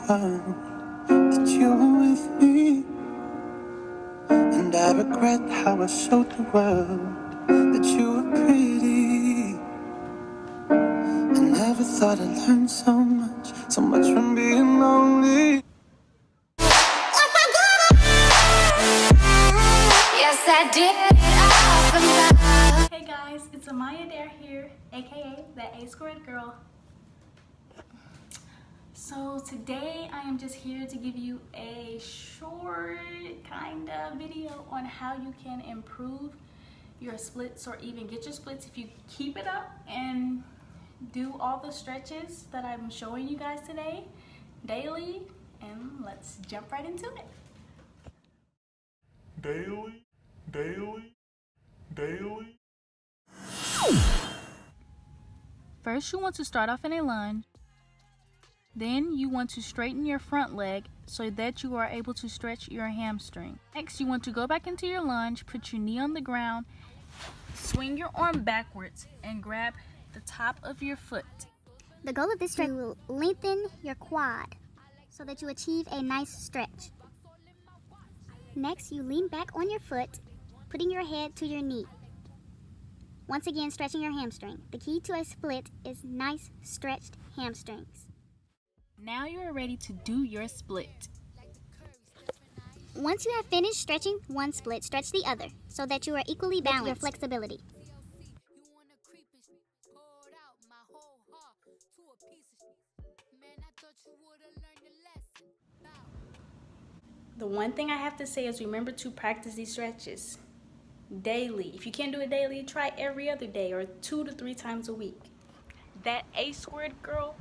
world that you were with me. And I regret how I showed the world that you were pretty. I never thought I'd learn so much from being lonely. Yes, I did. Hey guys, it's Amiyahadaire here, aka the A Squared Girl. So today I am just here to give you a short kind of video on how you can improve your splits or even get your splits if you keep it up and do all the stretches that I'm showing you guys today daily. And let's jump right into it. Daily. First, you want to start off in a lunge. Then you want to straighten your front leg so that you are able to stretch your hamstring. Next, you want to go back into your lunge, put your knee on the ground, swing your arm backwards, and grab the top of your foot. The goal of this stretch is to lengthen your quad so that you achieve a nice stretch. Next, you lean back on your foot, putting your head to your knee. Once again, stretching your hamstring. The key to a split is nice stretched hamstrings. Now you are ready to do your split. Once you have finished stretching one split, stretch the other so that you are equally balanced your flexibility. The one thing I have to say is remember to practice these stretches daily. If you can't do it daily, try every other day or 2 to 3 times a week. That A Squared Girl